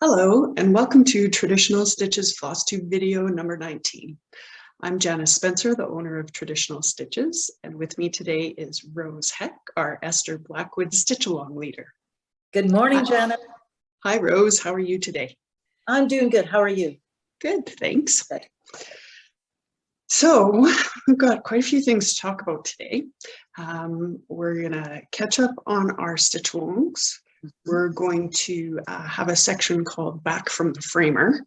Hello, and welcome to Traditional Stitches FlossTube video number 19. I'm Janice Spencer, the owner of Traditional Stitches, and with me today is Rose Heck, our Esther Blackwood Stitch-Along leader. Good morning, Janet. Hi, Rose. How are you today? I'm doing good. How are you? Good, thanks. Good. So we've got quite a few things to talk about today. We're going to catch up on our stitch-alongs. We're going to have a section called Back from the Framer.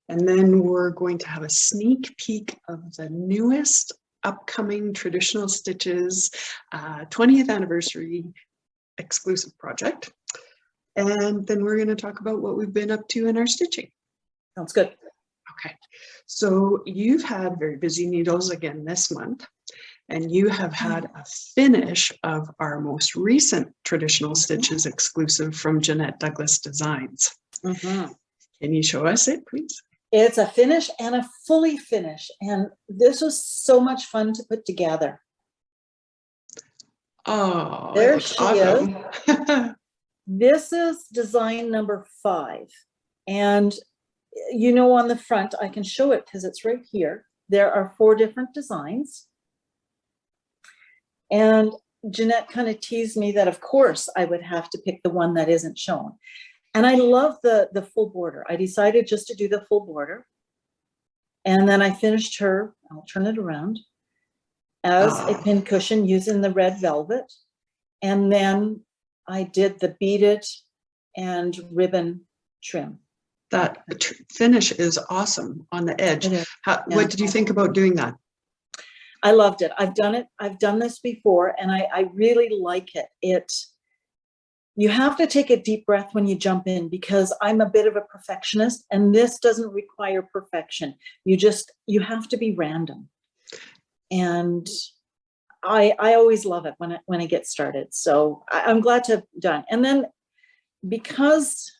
And then we're going to have a sneak peek of the newest upcoming Traditional Stitches 20th anniversary exclusive project. And then we're going to talk about what we've been up to in our stitching. Sounds good. Okay, so you've had very busy needles again this month, and you have had a finish of our most recent Traditional Stitches exclusive from Jeannette Douglas Designs. Can you show us it, please? It's a finish and a fully finish, and this was so much fun to put together. Oh, there she awesome. is. This is design number 5, and you know, on the front, I can show it because it's right here. There are 4 different designs. And Jeannette kind of teased me that, of course, I would have to pick the one that isn't shown. And I love the full border. I decided just to do the full border. And then I finished her, I'll turn it around, as a pin cushion using the red velvet. And then I did the beaded and ribbon trim. That finish is awesome on the edge. What did you think about doing that? I loved it. I've done it. I've done this before, and I really like it. You have to take a deep breath when you jump in, because I'm a bit of a perfectionist, and this doesn't require perfection. You have to be random. And I always love it when I get started. So I'm glad to have done. And then because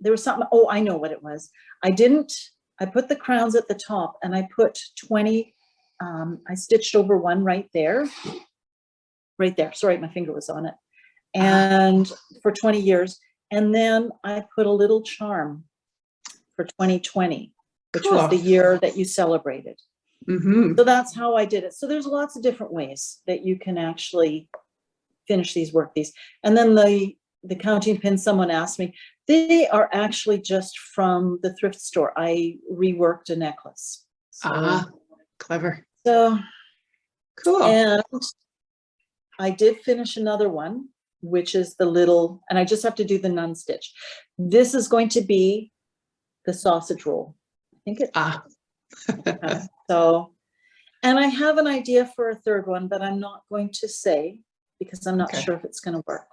there was something, oh, I know what it was. I put the crowns at the top, and I put 20, I stitched over one right there. Sorry, my finger was on it. And for 20 years. And then I put a little charm for 2020, which was the year that you celebrated. So that's how I did it. So there's lots of different ways that you can actually finish these, work these. And then the counting pins, someone asked me, they are actually just from the thrift store. I reworked a necklace. So, clever. So cool. And I did finish another one, which is the little, and I just have to do the nun stitch. This is going to be the sausage roll. I think it. So, and I have an idea for a third one, but I'm not going to say because I'm not sure if it's going to work.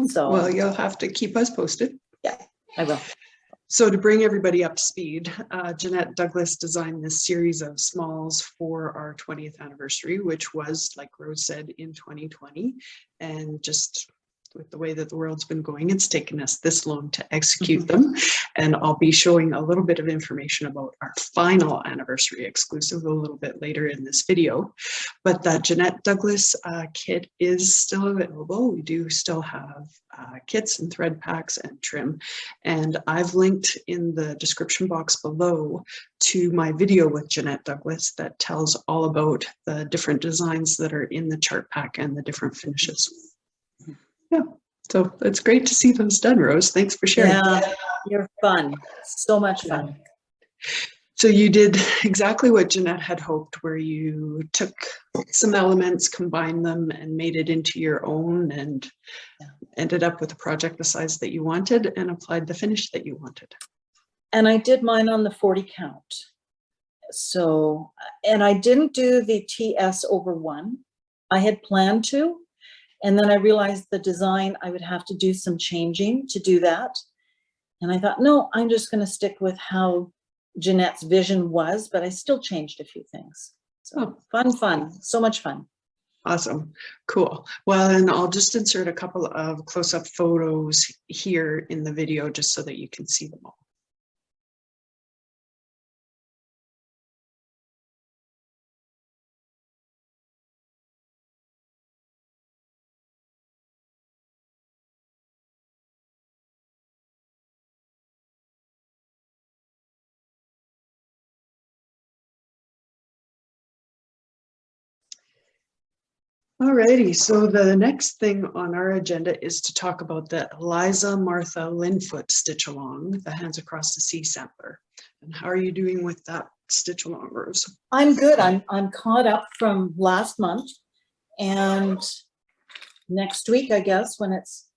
So, well, you'll have to keep us posted. Yeah, I will. So to bring everybody up to speed, Jeannette Douglas designed this series of smalls for our 20th anniversary, which was, like Rose said, in 2020. And just with the way that the world's been going, it's taken us this long to execute them. And I'll be showing a little bit of information about our final anniversary exclusive a little bit later in this video. But that Jeannette Douglas kit is still available. We do still have kits and thread packs and trim. And I've linked in the description box below to my video with Jeannette Douglas that tells all about the different designs that are in the chart pack and the different finishes. Yeah, so it's great to see those done, Rose. Thanks for sharing. Yeah, you're fun. So much fun. So you did exactly what Jeannette had hoped, where you took some elements, combined them, and made it into your own, and ended up with a project the size that you wanted and applied the finish that you wanted. And I did mine on the 40 count. So, and I didn't do the TS over 1. I had planned to. And then I realized the design, I would have to do some changing to do that. And I thought, no, I'm just going to stick with how Jeanette's vision was, but I still changed a few things. So fun, so much fun. Awesome, cool. Well, and I'll just insert a couple of close-up photos here in the video just so that you can see them all. Alrighty, so the next thing on our agenda is to talk about the Eliza Martha Lynnfoot stitch along, the Hands Across the Sea sampler. And how are you doing with that stitch along, Rose? I'm good. I'm caught up from last month, and next week, I guess, when it's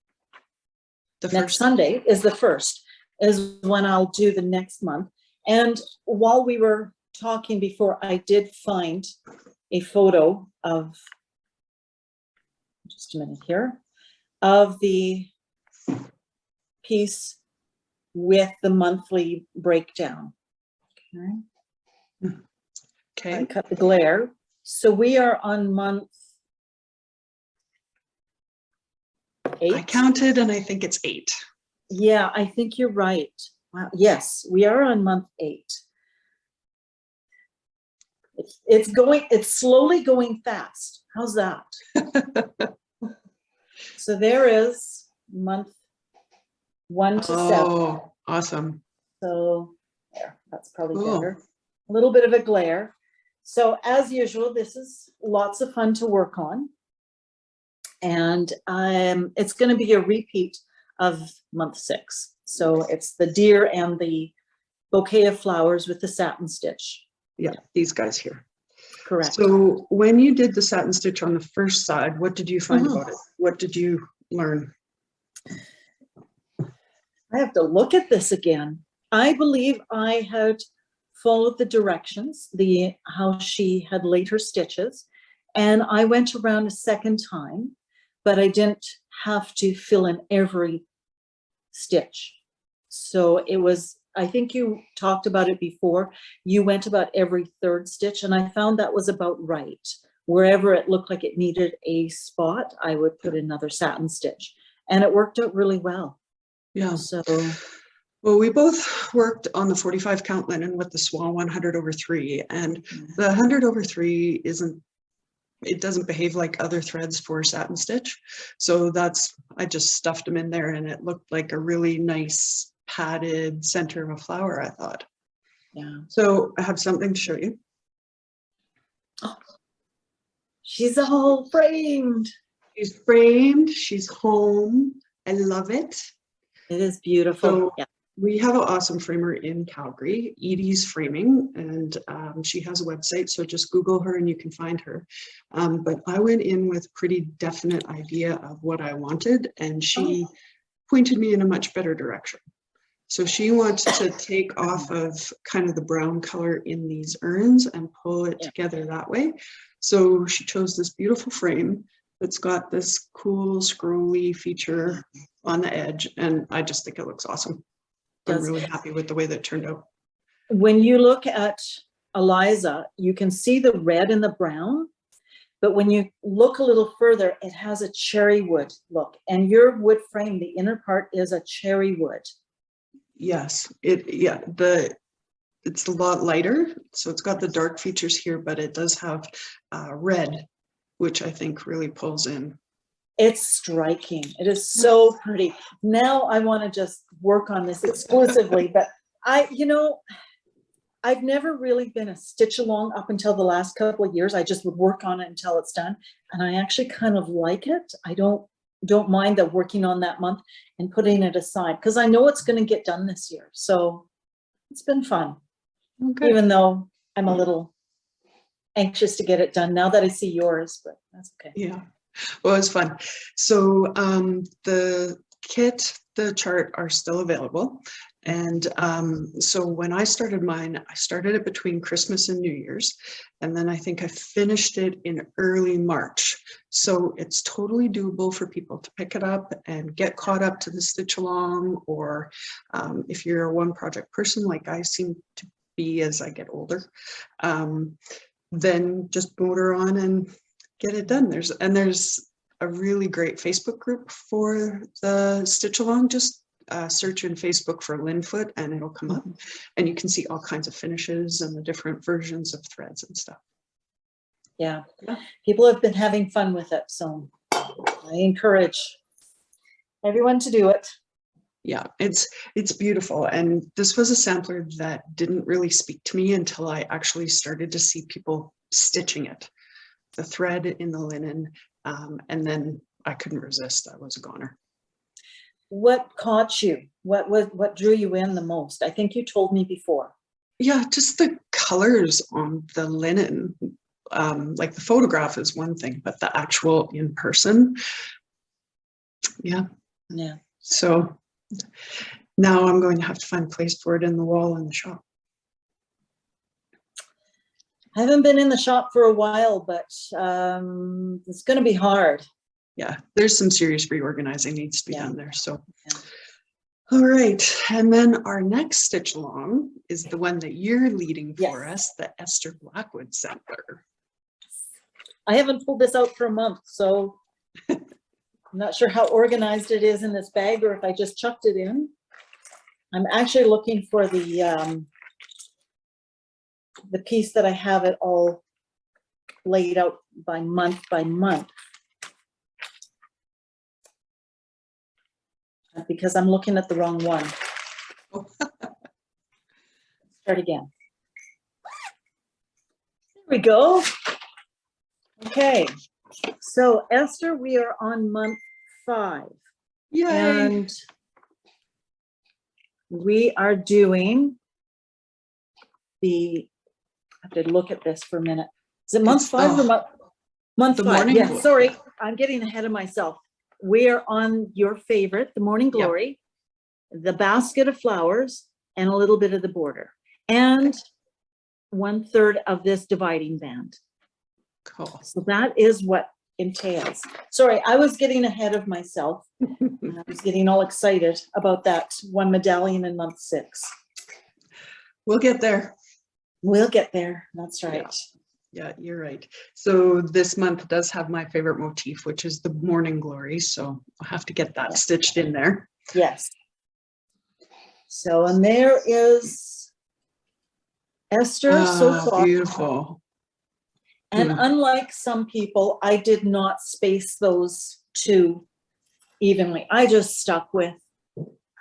next Sunday is the first, is when I'll do the next month. And while we were talking before, I did find a photo of, just a minute here, of the piece with the monthly breakdown. Okay. I cut the glare. So we are on month 8. I counted and I think it's 8. Yeah, I think you're right. Wow. Yes, we are on month 8. It's slowly going fast. How's that? So there is month 1 to 7. Oh, awesome. So there, that's probably better. A little bit of a glare. So as usual, this is lots of fun to work on. And it's going to be a repeat of month 6. So it's the deer and the bouquet of flowers with the satin stitch. Yeah, these guys here. Correct. So when you did the satin stitch on the first side, what did you find about it? What did you learn? I have to look at this again. I believe I had followed the directions, how she had laid her stitches, and I went around a second time, but I didn't have to fill in every stitch. So it was, I think you talked about it before, you went about every 3rd stitch, and I found that was about right. Wherever it looked like it needed a spot, I would put another satin stitch, and it worked out really well. Yeah. So, well, we both worked on the 45 count linen with the Swan 100/3, and the 100/3 it doesn't behave like other threads for satin stitch. So I just stuffed them in there, and it looked like a really nice padded center of a flower, I thought. yeah. So I have something to show you. Oh, she's all framed. She's framed, she's home. I love it. It is beautiful. So yeah. We have an awesome framer in Calgary, Edie's Framing, and she has a website, so just Google her and you can find her. But I went in with a pretty definite idea of what I wanted, and she pointed me in a much better direction. So she wants to take off of kind of the brown color in these urns and pull it together that way. So she chose this beautiful frame that's got this cool scrolly feature on the edge, and I just think it looks awesome. I'm really happy with the way that turned out. When you look at Eliza, you can see the red and the brown, but when you look a little further, it has a cherry wood look, and your wood frame, the inner part is a cherry wood. Yes, it's a lot lighter, so it's got the dark features here, but it does have red, which I think really pulls in. It's striking. It is so pretty. Now I want to just work on this exclusively, but I've never really been a stitch along up until the last couple of years. I just would work on it until it's done, and I actually kind of like it. I don't mind the working on that month and putting it aside, because I know it's going to get done this year. So it's been fun, even though I'm a little anxious to get it done now that I see yours, but that's okay. Yeah. Well, it was fun. So the kit, the chart are still available. And so when I started mine, I started it between Christmas and New Year's. And then I think I finished it in early March. So it's totally doable for people to pick it up and get caught up to the stitch along. Or if you're a one project person, like I seem to be as I get older, then just motor on and get it done. There's a really great Facebook group for the stitch along. Just search in Facebook for Lynnfoot and it'll come up, and you can see all kinds of finishes and the different versions of threads and stuff. Yeah, people have been having fun with it, so I encourage everyone to do it. Yeah, it's beautiful, and this was a sampler that didn't really speak to me until I actually started to see people stitching it. the thread in the linen, and then I couldn't resist. I was a goner. What caught you? What drew you in the most? I think you told me before. Yeah, just the colors on the linen. Like the photograph is one thing, but the actual in person. Yeah. Yeah. So now I'm going to have to find a place for it in the wall in the shop. I haven't been in the shop for a while, but it's going to be hard. Yeah, there's some serious reorganizing needs to be Yeah. done there. So, Yeah. all right. And then our next stitch along is the one that you're leading for Yes. us, the Esther Blackwood sampler. I haven't pulled this out for a month, so I'm not sure how organized it is in this bag or if I just chucked it in. I'm actually looking for the piece that I have it all laid out by month, because I'm looking at the wrong one. Start again. There we go. Okay, so Esther, we are on month 5. Yay. And we are doing I have to look at this for a minute. Is it month 5 or month 5? Morning Yeah, Glory. sorry, Yeah. I'm getting ahead of myself. We're on your favorite, the Morning Glory, the basket of flowers, and a little bit of the border, and 1/3 of this dividing band. Cool. So that is what entails. Sorry, I was getting ahead of myself. I was getting all excited about that one medallion in month 6. We'll get there. We'll get there. That's right. Yeah, you're right. So this month does have my favorite motif, which is the Morning Glory. So I'll have to get that stitched in there. Yes. So, and there is Esther so far. Beautiful. And unlike some people, I did not space those 2 evenly. I just stuck with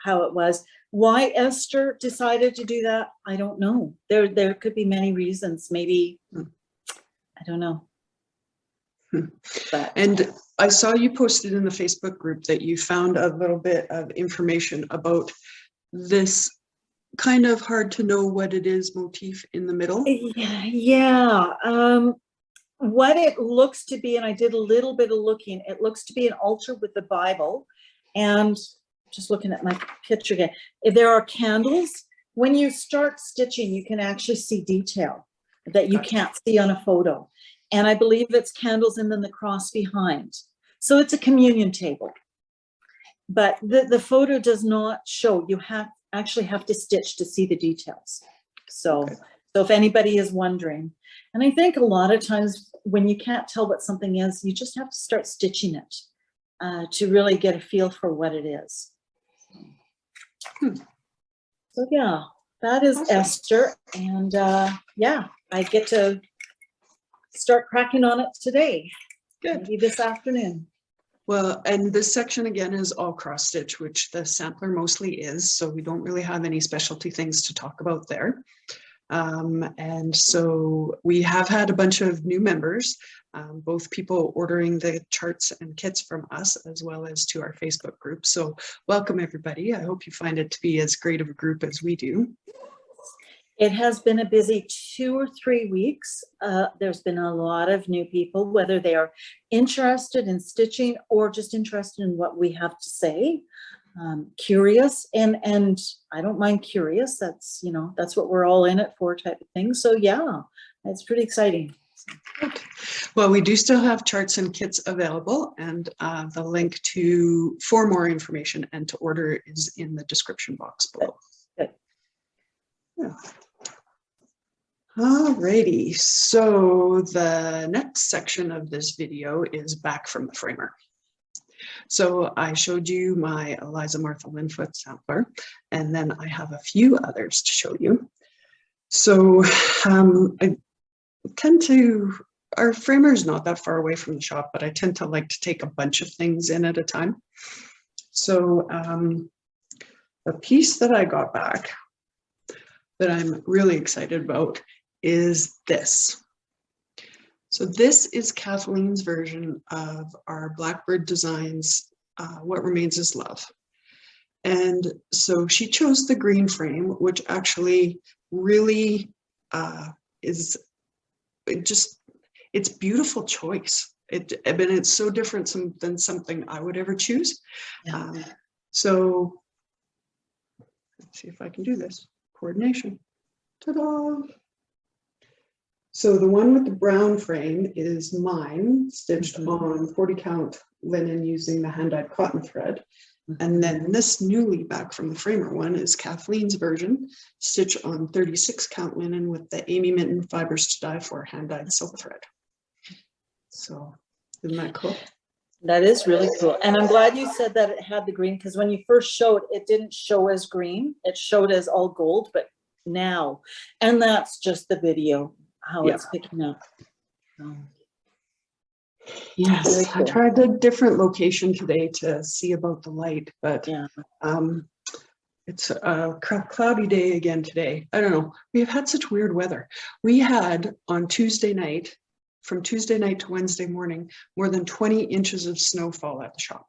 how it was. Why Esther decided to do that, I don't know. There could be many reasons. Maybe, I don't know. But, and I saw you posted in the Facebook group that you found a little bit of information about this kind of hard to know what it is motif in the middle. yeah. What it looks to be, and I did a little bit of looking, it looks to be an altar with the Bible, and just looking at my picture again, if there are candles, when you start stitching, you can actually see detail that you can't see on a photo. And I believe it's candles and then the cross behind. So it's a communion table. But the photo does not show. You actually have to stitch to see the details. So if anybody is wondering, and I think a lot of times when you can't tell what something is, you just have to start stitching it to really get a feel for what it is. So yeah, that is awesome. Esther, and yeah, I get to start cracking on it today. Good. Maybe this afternoon. Well, and this section again is all cross stitch, which the sampler mostly is, so we don't really have any specialty things to talk about there. And so we have had a bunch of new members, both people ordering the charts and kits from us, as well as to our Facebook group. So welcome everybody. I hope you find it to be as great of a group as we do. It has been a busy 2 or 3 weeks. There's been a lot of new people, whether they are interested in stitching or just interested in what we have to say. Curious, and I don't mind curious. That's, you know, that's what we're all in it for, type of thing. So yeah, it's pretty exciting. Good. Well, we do still have charts and kits available, and the link for more information and to order is in the description box below. Good. Yeah. Alrighty, so the next section of this video is back from the framer. So I showed you my Eliza Lynnfoot sampler, and then I have a few others to show you. So I tend to, our framer is not that far away from the shop, but I tend to like to take a bunch of things in at a time. So the piece that I got back that I'm really excited about is this. So this is Kathleen's version of our Blackbird Designs, What Remains Is Love. And so she chose the green frame, which actually really is it's beautiful choice. It's so different than something I would ever choose. Yeah. So let's see if I can do this. Coordination. Ta-da! So the one with the brown frame is mine, stitched on 40 count linen using the hand-dyed cotton thread. And then this newly back from the framer one is Kathleen's version, stitched on 36 count linen with the Amy Minton Fibers to Die For hand-dyed silk thread. So isn't that cool? That is really cool. And I'm glad you said that it had the green, because when you first showed, it didn't show as green. It showed as all gold, but now, and that's just the video, how it's picking up. Yes, cool. I tried a different location today to see about the light, but it's a cloudy day again today. I don't know. We have had such weird weather. We had on Tuesday night, from Tuesday night to Wednesday morning, more than 20 inches of snowfall at the shop.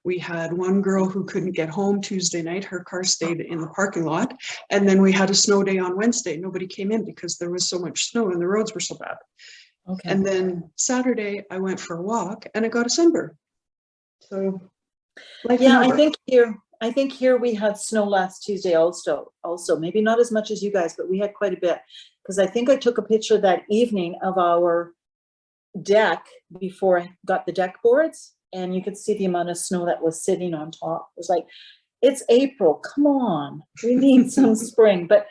We had one girl who couldn't get home Tuesday night. Her car stayed in the parking lot. And then we had a snow day on Wednesday. Nobody came in because there was so much snow and the roads were so bad. Okay. And then Saturday I went for a walk and I got a sunburn. So yeah, I think here we had snow last Tuesday also maybe not as much as you guys, but we had quite a bit, because I think I took a picture that evening of our deck before I got the deck boards, and you could see the amount of snow that was sitting on top. It was like, it's April, come on, we need some spring. But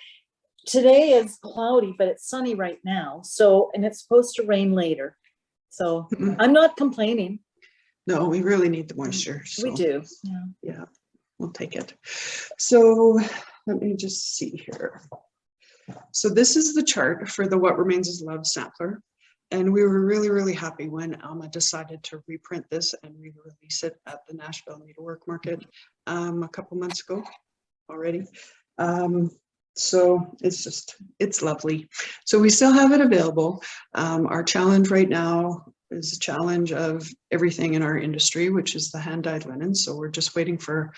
today is cloudy, but it's sunny right now. So, and it's supposed to rain later. So I'm not complaining. No, we really need the moisture. So, we do. Yeah, we'll take it. So let me just see here. So this is the chart for the What Remains Is Love sampler. And we were really, really happy when Alma decided to reprint this and re-release it at the Nashville Needlework Market a couple months ago already. So it's lovely. So we still have it available. Our challenge right now is a challenge of everything in our industry, which is the hand-dyed linen. So we're just waiting for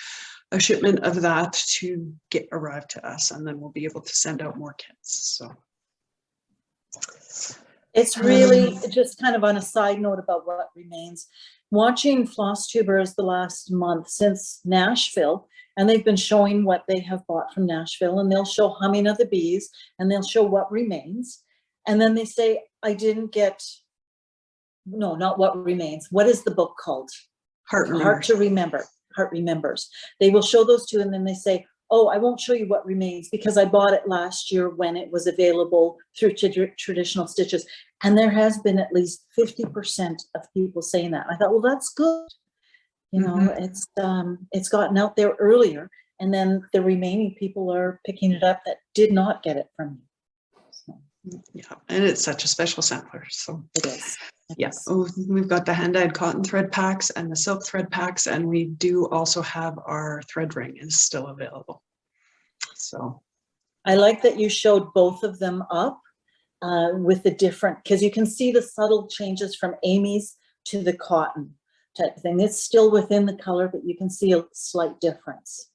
a shipment of that to arrive to us, and then we'll be able to send out more kits. So it's really just kind of on a side note about what remains. Watching FlossTubers the last month since Nashville, and they've been showing what they have bought from Nashville, and they'll show Humming of the Bees, and they'll show What Remains. And then they say, I didn't get, no, not What Remains. What is the book called? Heart to Remember. Heart Remembers. They will show those two, and then they say, oh, I won't show you What Remains because I bought it last year when it was available through traditional stitches. And there has been at least 50% of people saying that. I thought, well, that's good. You know, it's gotten out there earlier, and then the remaining people are picking it up that did not get it from you. So. Yeah, and it's such a special sampler. So it is. Yes, oh, we've got the hand-dyed cotton thread packs and the silk thread packs, and we do also have our thread ring is still available. So I like that you showed both of them up with the different, because you can see the subtle changes from Amy's to the cotton type of thing. It's still within the color, but you can see a slight difference.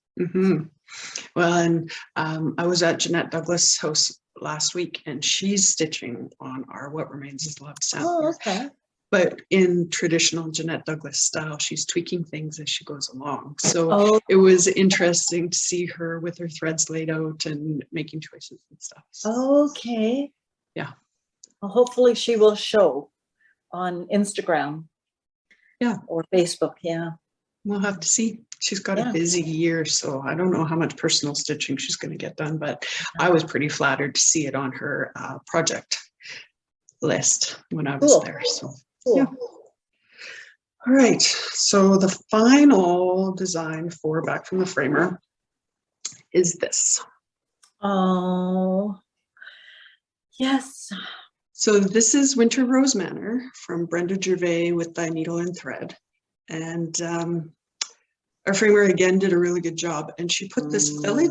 Well, and I was at Jeannette Douglas' house last week, and she's stitching on our What Remains Is Love sampler. Oh, okay. But in traditional Jeannette Douglas style, she's tweaking things as she goes along. So it was interesting to see her with her threads laid out and making choices and stuff. So, okay. Yeah. Well, hopefully she will show on Instagram. Yeah. Or Facebook. Yeah. We'll have to see. She's got a busy year, so I don't know how much personal stitching she's going to get done, but I was pretty flattered to see it on her project list when I was there. So, yeah. All right. So the final design for Back from the Framer is this. Oh, yes. So this is Winter Rose Manor from Brenda Gervais with Thy Needle and Thread. And our framer again did a really good job, and she put this fillet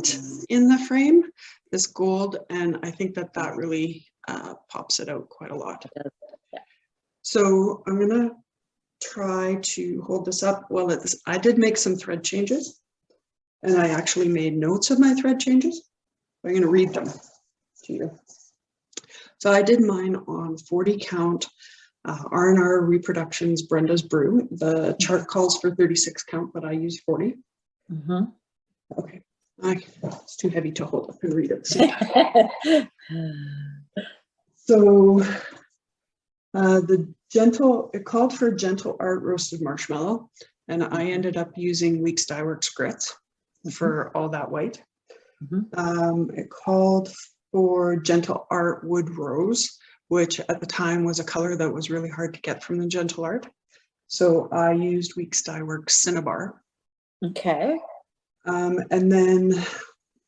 in the frame, this gold, and I think that really pops it out quite a lot. Yeah. So I'm gonna try to hold this up while I did make some thread changes, and I actually made notes of my thread changes. I'm gonna read them to you. So I did mine on 40 count R&R Reproductions Brenda's Brew. The chart calls for 36 count, but I use 40. Mm-hmm. Okay, it's too heavy to hold up and read at the same time. So it called for Gentle Art Roasted Marshmallow, and I ended up using Weeks Dye Works grits for all that white. It called for Gentle Art Wood Rose, which at the time was a color that was really hard to get from the Gentle Art. So I used Weeks Dye Works Cinnabar. Okay. And then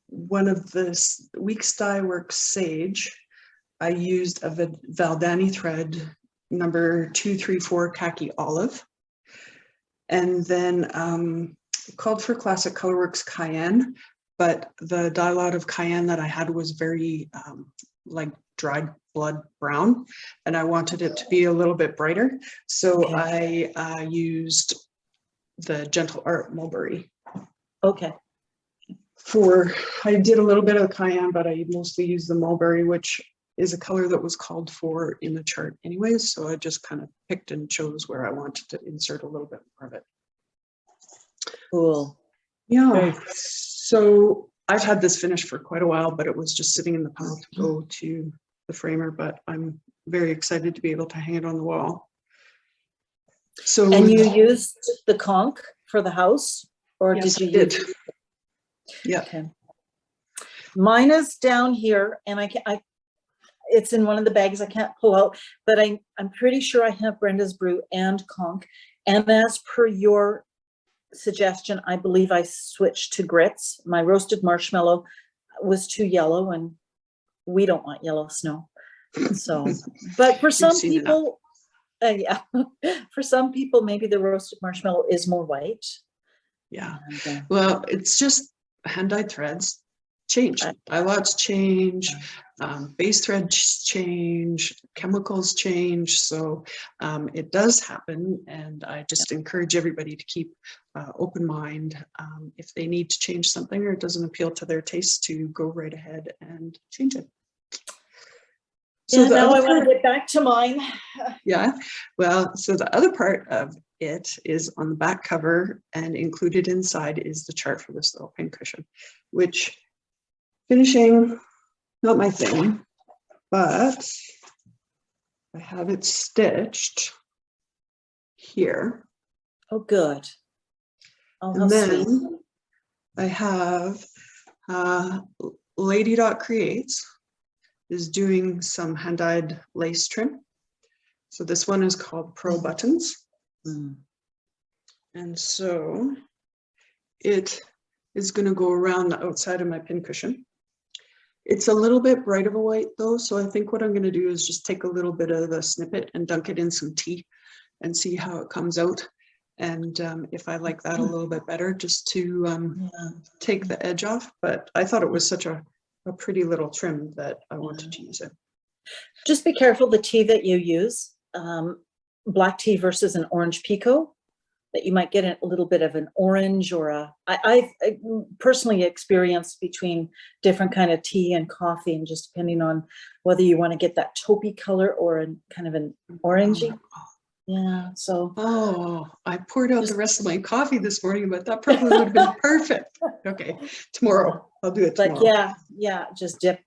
one of the Weeks Dye Works Sage, I used a Valdani thread number 234 Khaki Olive. And then it called for Classic Colorworks Cayenne, but the dye lot of cayenne that I had was very like dried blood brown, and I wanted it to be a little bit brighter. So okay. I used the Gentle Art Mulberry. Okay. I did a little bit of cayenne, but I mostly used the mulberry, which is a color that was called for in the chart anyways. So I just kind of picked and chose where I wanted to insert a little bit more of it. Cool. Yeah. So I've had this finished for quite a while, but it was just sitting in the pile to go to the framer, but I'm very excited to be able to hang it on the wall. So, and you used the conch for the house, or yes, did you use? Yeah. Okay. Mine is down here, and it's in one of the bags I can't pull out, but I'm pretty sure I have Brenda's Brew and conch. And as per your suggestion, I believe I switched to grits. My roasted marshmallow was too yellow, and we don't want yellow snow. So, but for some people, yeah, for some people, maybe the roasted marshmallow is more white. Yeah. And, well, it's just hand-dyed threads change. Dye lots change, base threads change, chemicals change. So it does happen, and I just encourage everybody to keep open mind. If they need to change something or it doesn't appeal to their taste, to go right ahead and change it. So now I want to get back to mine. Yeah, well, so the other part of it is on the back cover, and included inside is the chart for this little pincushion, which finishing, not my thing, but I have it stitched here. Oh, good. Oh, and then sweet. I have Lady Dot Creates is doing some hand-dyed lace trim. So this one is called Pearl Buttons. And so it is going to go around the outside of my pincushion. It's a little bit bright of a white though, so I think what I'm going to do is just take a little bit of the snippet and dunk it in some tea and see how it comes out. And if I like that a little bit better, just to take the edge off. But I thought it was such a pretty little trim that I wanted to use it. Just be careful the tea that you use, black tea versus an orange pekoe, that you might get a little bit of an orange or I've personally experienced between different kind of tea and coffee, and just depending on whether you want to get that taupey color or a kind of an orangey. Yeah, so. Oh, I poured out the rest of my coffee this morning, but that probably would have been perfect. Okay, tomorrow, I'll do it tomorrow. But yeah, just dip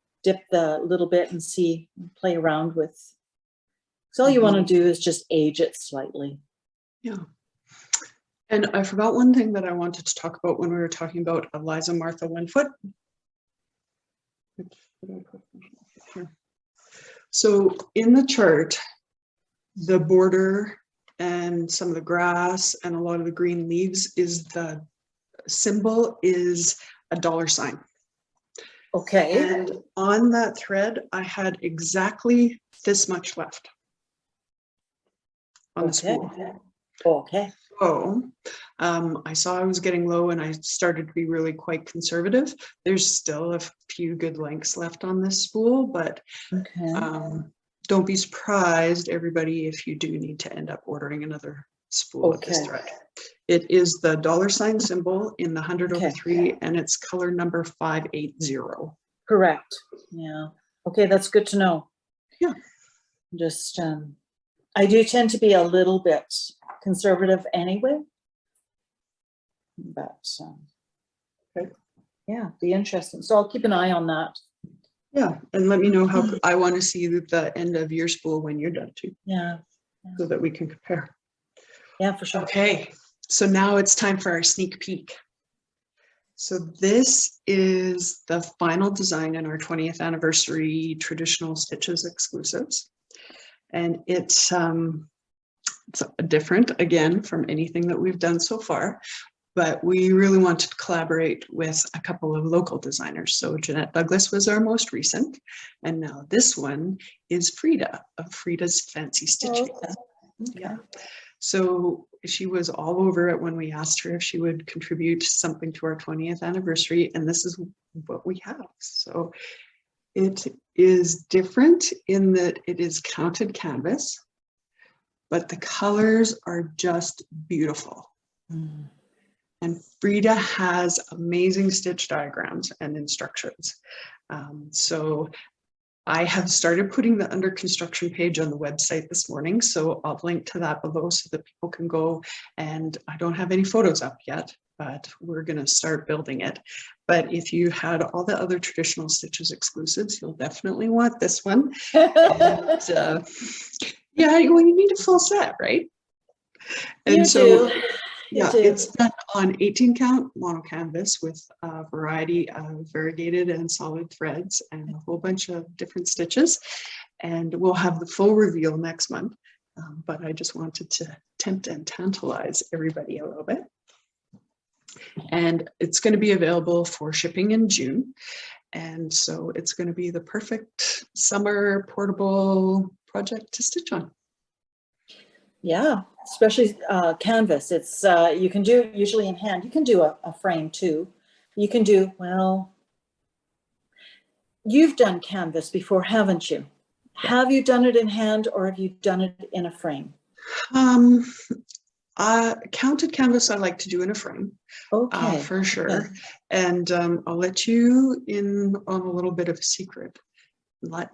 the little bit and see, play around with. So all you want to do is just age it slightly. Yeah. And I forgot one thing that I wanted to talk about when we were talking about Eliza Martha Lynnfoot. So in the chart, the border and some of the grass and a lot of the green leaves is the symbol is a $. Okay. And on that thread, I had exactly this much left on the spool. Okay. So I saw I was getting low, and I started to be really quite conservative. There's still a few good lengths left on this spool, but don't be surprised, everybody, if you do need to end up ordering another spool of this Okay. thread. It is the $ symbol in the 100/3, and it's color number 580. Correct. Yeah. Okay, that's good to know. Yeah. Just, I do tend to be a little bit conservative anyway, but Okay. yeah, be interesting. So I'll keep an eye on that. Yeah, and let me know how I want to see the end of your spool when you're done too, Yeah. so that we can compare. Yeah, for sure. Okay, so now it's time for our sneak peek. So this is the final design in our 20th anniversary traditional stitches exclusives. And it's different again from anything that we've done so far, but we really wanted to collaborate with a couple of local designers. So Jeannette Douglas was our most recent, and now this one is Frida of Frida's Fancy Stitching. Okay. Yeah. So she was all over it when we asked her if she would contribute something to our 20th anniversary, and this is what we have. So it is different in that it is counted canvas, but the colors are just beautiful. Mm. And Frida has amazing stitch diagrams and instructions. So I have started putting the under construction page on the website this morning, so I'll link to that below so that people can go, and I don't have any photos up yet, but we're going to start building it. But if you had all the other traditional stitches exclusives, you'll definitely want this one. And, yeah, well, you need a full set, right? And You so do. yeah, do. it's done on 18 count mono canvas with a variety of variegated and solid threads and a whole bunch of different stitches. And we'll have the full reveal next month. But I just wanted to tempt and tantalize everybody a little bit. And it's going to be available for shipping in June. And so it's going to be the perfect summer portable project to stitch on. Yeah, especially canvas. It's you can do it usually in hand. You can do a frame too. You can do, well, you've done canvas before, haven't you? Have you done it in hand, or have you done it in a frame? Counted canvas I like to do in a frame. Okay. For sure. Okay. And I'll let you in on a little bit of a secret.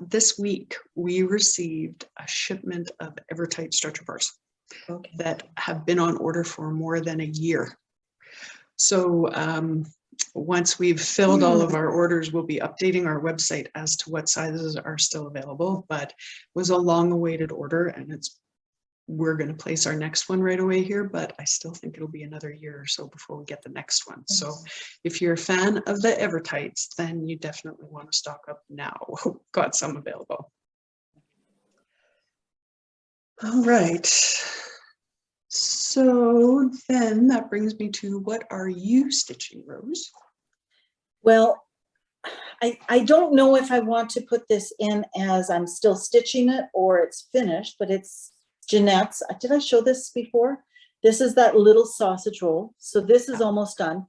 This week, we received a shipment of Evertight stretcher bars that have been on order for more than a year. So once we've filled all of our orders, we'll be updating our website as to what sizes are still available, but it was a long awaited order, and we're going to place our next one right away here, but I still think it'll be another year or so before we get the next one. So if you're a fan of the Evertights, then you definitely want to stock up now. Got some available. All right. So then that brings me to, what are you stitching, Rose? Well, I don't know if I want to put this in as I'm still stitching it or it's finished, but it's Jeanette's. Did I show this before? This is that little sausage roll. So this is almost done.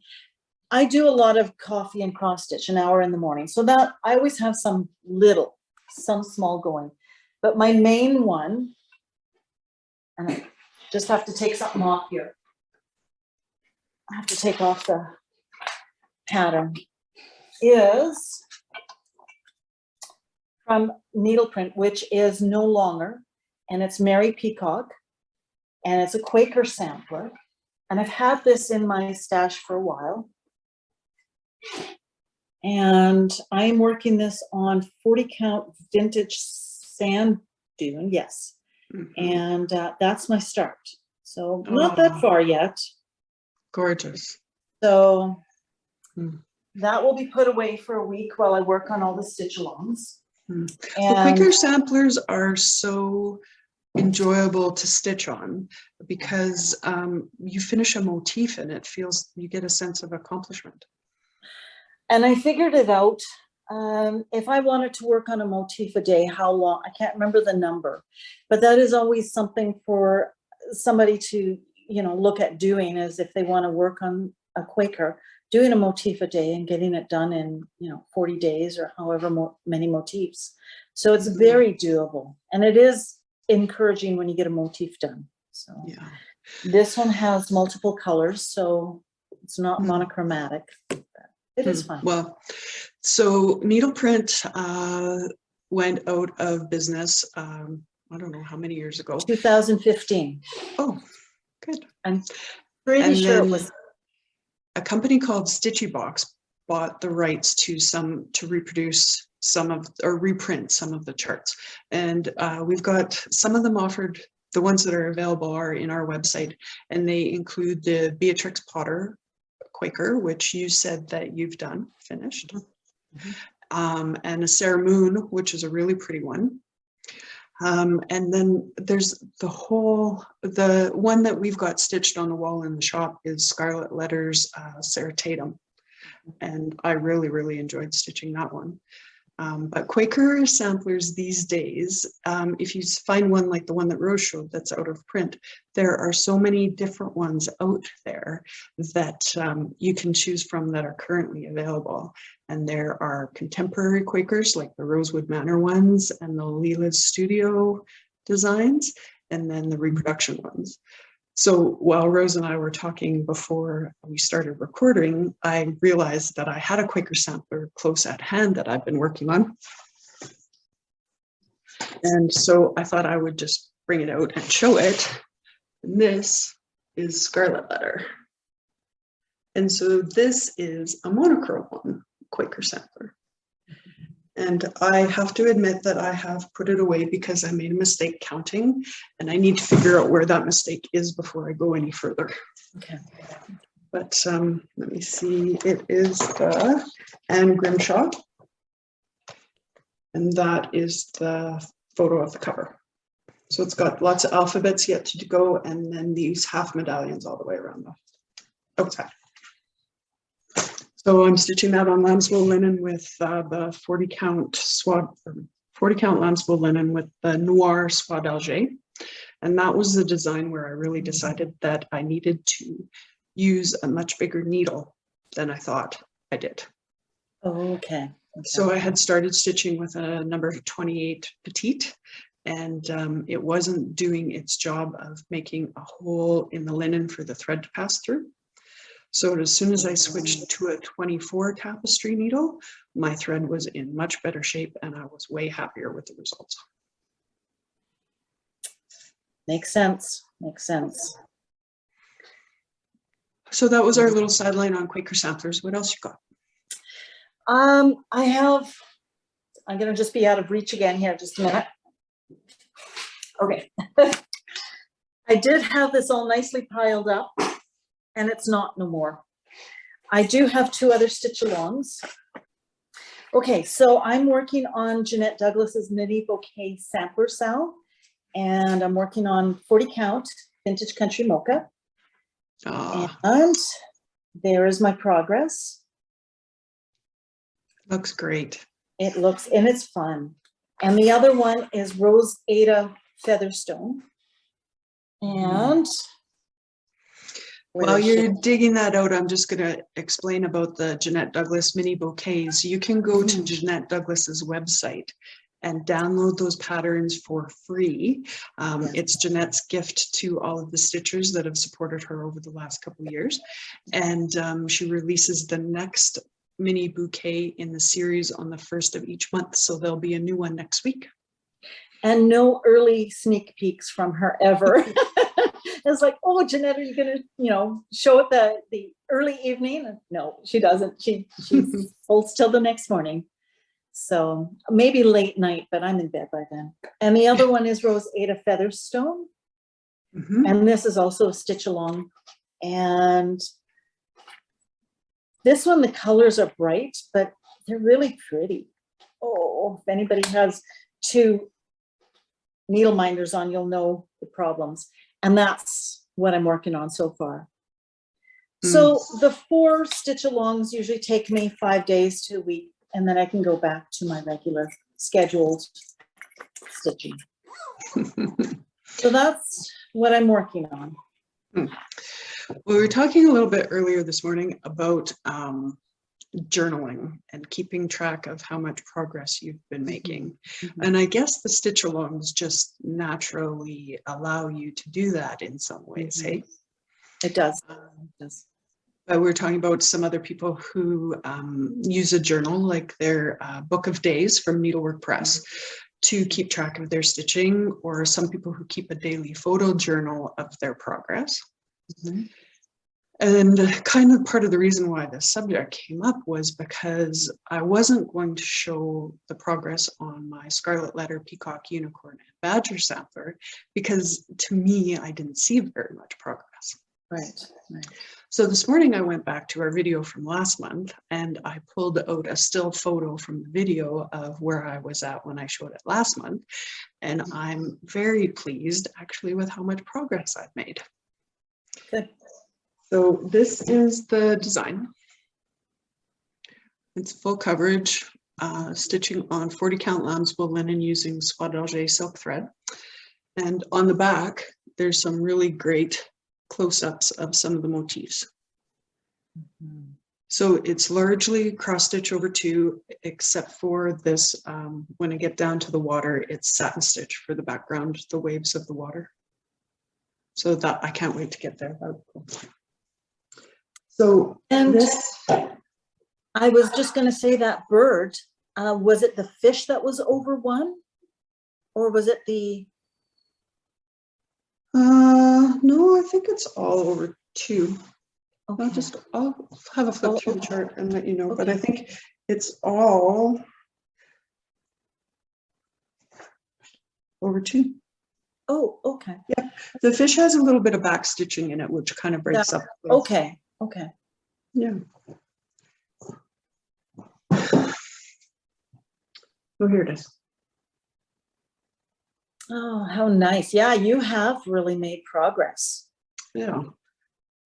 I do a lot of coffee and cross stitch an hour in the morning. So that I always have some small going. But my main one, and I just have to take something off here. I have to take off the pattern, is from Needleprint, which is no longer, and it's Mary Peacock, and it's a Quaker sampler. And I've had this in my stash for a while. And I'm working this on 40 count vintage sand dune, yes. And that's my start. So not that far yet. Gorgeous. So that will be put away for a week while I work on all the stitch alongs. Well, Quaker samplers are so enjoyable to stitch on because you finish a motif and it feels, you get a sense of accomplishment. And I figured it out. If I wanted to work on a motif a day, how long, I can't remember the number, but that is always something for somebody to, look at doing, is if they want to work on a Quaker, doing a motif a day and getting it done in, 40 days or however many motifs. So it's very doable, and it is encouraging when you get a motif done. So Yeah. this one has multiple colors, so it's not monochromatic. It is fun. Well, so needleprint went out of business. I don't know how many years ago. 2015. Oh, good. I'm pretty And sure then it was. a company called Stitchy Box bought the rights to reproduce reprint some of the charts. And we've got some of them offered. The ones that are available are in our website, and they include the Beatrix Potter Quaker, which you said that you've done, finished. And a Sarah Moon, which is a really pretty one. And then there's the one that we've got stitched on the wall in the shop is Scarlet Letters, Sarah Tatum. And I really, really enjoyed stitching that one. But Quaker samplers these days, if you find one like the one that Rose showed that's out of print, there are so many different ones out there that you can choose from that are currently available. And there are contemporary Quakers like the Rosewood Manor ones and the Leela's Studio designs, and then the reproduction ones. So while Rose and I were talking before we started recording, I realized that I had a Quaker sampler close at hand that I've been working on. And so I thought I would just bring it out and show it. And this is Scarlet Letter. And so this is a monochrome one, Quaker sampler. And I have to admit that I have put it away because I made a mistake counting, and I need to figure out where that mistake is before I go any further. Okay. But let me see, it is the Anne Grimshaw, and that is the photo of the cover. So it's got lots of alphabets yet to go, and then these half medallions all the way around the outside. So I'm stitching that on lambswool linen with the 40 count lambswool linen with the Noir Soie d'Alger. And that was the design where I really decided that I needed to use a much bigger needle than I thought I did. Oh, okay. So I had started stitching with a number 28 petite, and it wasn't doing its job of making a hole in the linen for the thread to pass through. So as soon as I switched to a 24 tapestry needle, my thread was in much better shape, and I was way happier with the results. Makes sense. Makes sense. So that was our little sideline on Quaker samplers. What else you got? I'm going to just be out of reach again here just a minute. Okay. I did have this all nicely piled up, and it's not no more. I do have two other stitch-alongs. Okay, so I'm working on Jeannette Douglas's Mini Bouquet Sampler SAL, and I'm working on 40 count Vintage Country Mocha. And there is my progress. Looks great. It looks, and it's fun. And the other one is Rose Ada Featherstone. And while you're digging that out, I'm just going to explain about the Jeannette Douglas mini bouquets. You can go to Jeannette Douglas's website and download those patterns for free. It's Jeanette's gift to all of the stitchers that have supported her over the last couple of years. And she releases the next mini bouquet in the series on the 1st of each month. So there'll be a new one next week. And no early sneak peeks from her ever. It's like, oh, Jeannette, are you going to, show it the early evening? No, she doesn't. She holds till the next morning. So maybe late night, but I'm in bed by then. And the other one is Rose Ada Featherstone. And this is also a stitch along. And this one, the colors are bright, but they're really pretty. Oh, if anybody has two needle minders on, you'll know the problems. And that's what I'm working on so far. So the 4 stitch alongs usually take me 5 days to a week, and then I can go back to my regular scheduled stitching. So that's what I'm working on. Well, we were talking a little bit earlier this morning about journaling and keeping track of how much progress you've been making. And I guess the stitch alongs just naturally allow you to do that in some ways, hey? It does. But we're talking about some other people who use a journal, like their book of days from Needlework Press, to keep track of their stitching, or some people who keep a daily photo journal of their progress. And kind of part of the reason why this subject came up was because I wasn't going to show the progress on my Scarlet Letter, Peacock, Unicorn, and Badger sampler, because to me, I didn't see very much progress. Right. So this morning I went back to our video from last month and I pulled out a still photo from the video of where I was at when I showed it last month. And I'm very pleased actually with how much progress I've made. Good. So this is the design. It's full coverage, stitching on 40 count lamb's wool linen using soie d'Alger silk thread. And on the back, there's some really great close-ups of some of the motifs. So it's largely cross stitch over 2, except for this, when I get down to the water, it's satin stitch for the background, the waves of the water. So that I can't wait to get there. So, and this, I was just going to say that bird, was it the fish that was over 1? Or was it the? no, I think it's all over 2. Okay. I'll have a flip through the okay. chart and let you know, Okay. but I think it's all over 2. Oh, okay. Yeah, the fish has a little bit of back stitching in it, which kind of breaks up. Okay. Okay. Yeah. Oh, here it is. Oh, how nice. Yeah, you have really made progress. Yeah.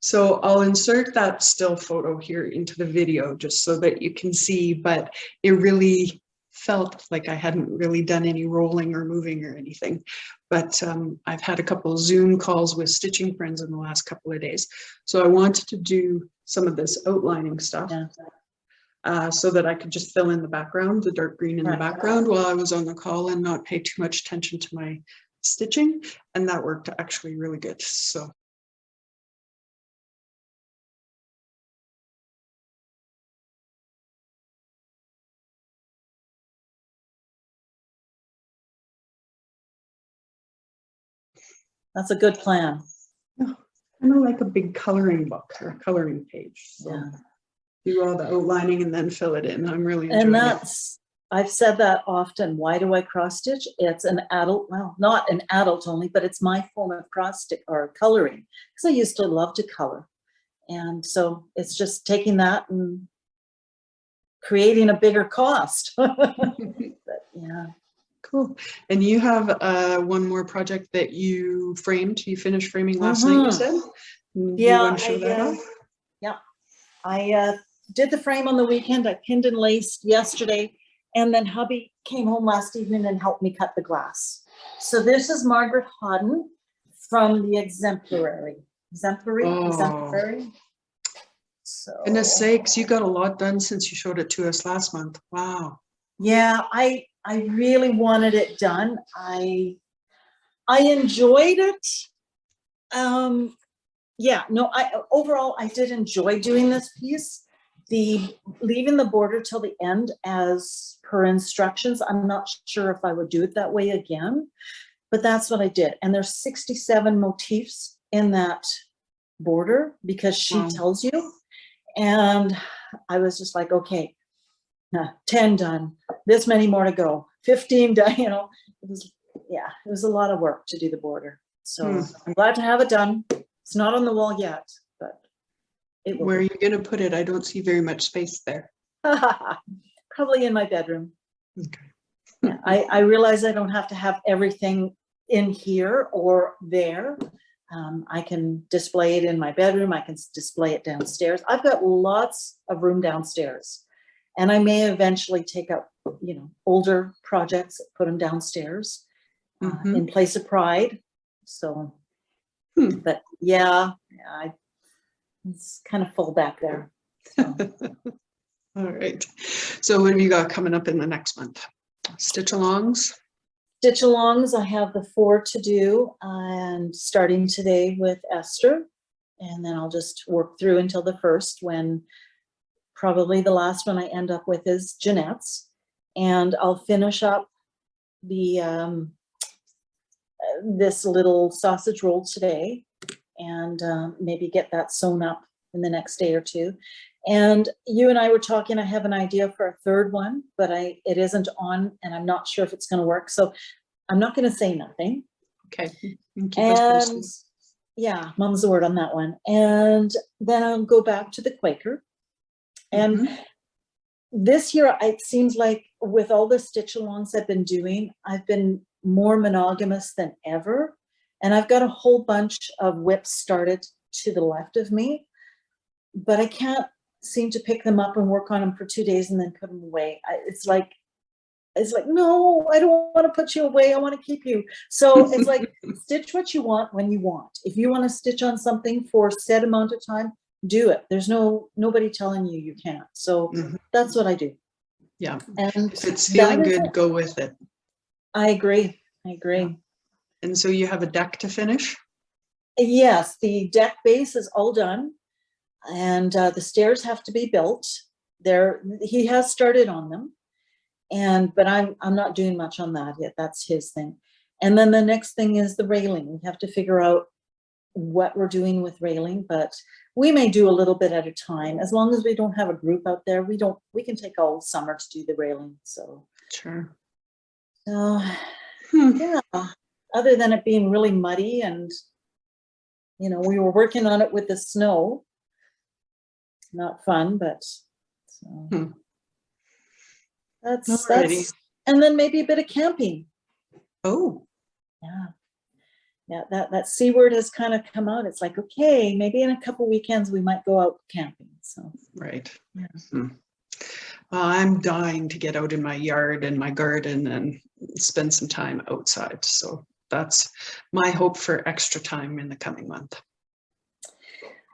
So I'll insert that still photo here into the video just so that you can see, but it really felt like I hadn't really done any rolling or moving or anything. But I've had a couple of Zoom calls with stitching friends in the last couple of days. So I wanted to do some of this outlining stuff. Yeah. So that I could just fill in the background, the dark green in the Right. background while I was on the call and not pay too much attention to my stitching. And that worked actually really good. So. That's a good plan. Kind of like a big coloring book or a coloring page. So. Yeah. Do all the outlining and then fill it in. I'm really enjoying it. I've said that often. Why do I cross stitch? It's an adult, well, not an adult only, but it's my form of cross stitch or coloring, because I used to love to color. And so it's just taking that and creating a bigger cost. But yeah. Cool. And you have one more project that you framed. You finished framing last night, you said? Yeah. You want to show that off? Yeah. I did the frame on the weekend. I pinned and laced yesterday, and then hubby came home last evening and helped me cut the glass. So this is Margaret Hodden from the Exemplary. Exemplary. So Goodness sakes, you got a lot done since you showed it to us last month. Wow. yeah, I really wanted it done. I enjoyed it. Yeah, no, overall I did enjoy doing this piece. Leaving the border till the end as per instructions, I'm not sure if I would do it that way again, but that's what I did. And there's 67 motifs in that border because she tells you. And I was just like, okay, 10 done, this many more to go, 15 done, you know. It was a lot of work to do the border. So I'm glad to have it done. It's not on the wall yet, but it will. Where are you going to put it? I don't see very much space there. Probably in my bedroom. Okay. Yeah, I realize I don't have to have everything in here or there. I can display it in my bedroom. I can display it downstairs. I've got lots of room downstairs, and I may eventually take up, older projects, put them downstairs in place of pride. So, but yeah, It's kind of full back there. So. All right. So what have you got coming up in the next month? Stitch alongs? Stitch alongs, I have the 4 to do, and starting today with Esther, and then I'll just work through until the 1st, when probably the last one I end up with is Jeanette's, and I'll finish up the this little sausage roll today, and maybe get that sewn up in the next day or 2. And you and I were talking, I have an idea for a 3rd one, but it isn't on, and I'm not sure if it's going to work. So I'm not going to say nothing. Okay. And yeah, mom's the word on that one. And then I'll go back to the Quaker. And this year, it seems like with all the stitch alongs I've been doing, I've been more monogamous than ever. And I've got a whole bunch of whips started to the left of me, but I can't seem to pick them up and work on them for 2 days and then put them away. It's like, no, I don't want to put you away. I want to keep you. So it's like, stitch what you want when you want. If you want to stitch on something for a set amount of time, do it. There's nobody telling you can't. So that's what I do. Yeah. And if it's feeling good, go with it. I agree. Yeah. And so you have a deck to finish? Yes, the deck base is all done. And the stairs have to be built. He has started on them, but I'm not doing much on that yet. That's his thing. And then the next thing is the railing. We have to figure out what we're doing with railing, but we may do a little bit at a time. As long as we don't have a group out there, we can take all summer to do the railing. So sure. So yeah. Other than it being really muddy, and we were working on it with the snow. Not fun, but so that's and then maybe a bit of camping. Oh, yeah, that C word has kind of come out. It's like, okay, maybe in a couple weekends we might go out camping. So right. Yeah. I'm dying to get out in my yard and my garden and spend some time outside. So that's my hope for extra time in the coming month.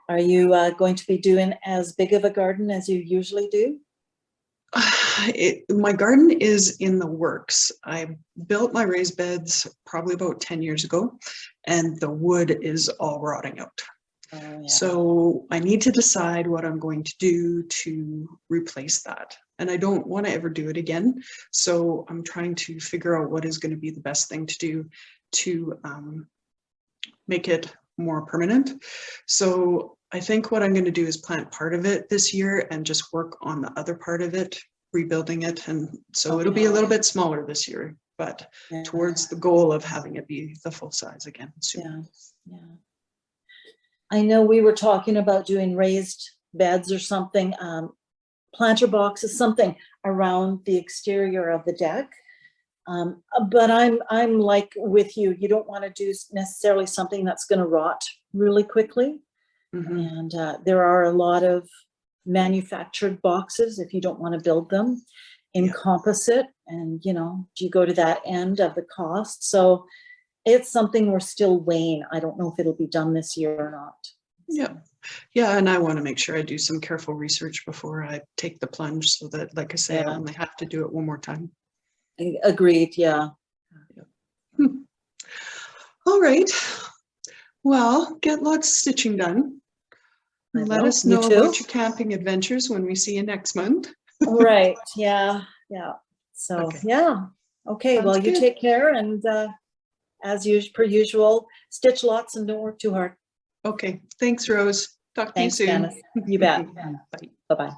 Are you going to be doing as big of a garden as you usually do? My garden is in the works. I built my raised beds probably about 10 years ago, and the wood is all rotting out. Oh, yeah. So I need to decide what I'm going to do to replace that. And I don't want to ever do it again. So I'm trying to figure out what is going to be the best thing to do to make it more permanent. So I think what I'm going to do is plant part of it this year and just work on the other part of it, rebuilding it. And so it'll be a little bit smaller this year, but towards the goal of having it be the full size again soon. Yeah. I know we were talking about doing raised beds or something, planter boxes, something around the exterior of the deck. But I'm like with you. You don't want to do necessarily something that's going to rot really quickly. And there are a lot of manufactured boxes if you don't want to build them in composite. And, you go to that end of the cost. So it's something we're still weighing. I don't know if it'll be done this year or not. Yeah. And I want to make sure I do some careful research before I take the plunge so that, like I say, I only have to do it one more time. Agreed. Yeah. All right. Well, get lots of stitching done. Let us know about your camping adventures when we see you next month. Right. Yeah. So, Okay. Sounds well, you good. take care, and as per usual, stitch lots and don't work too hard. Okay. Thanks, Rose. Talk to you soon. Janice. You bet. Bye. Bye-bye.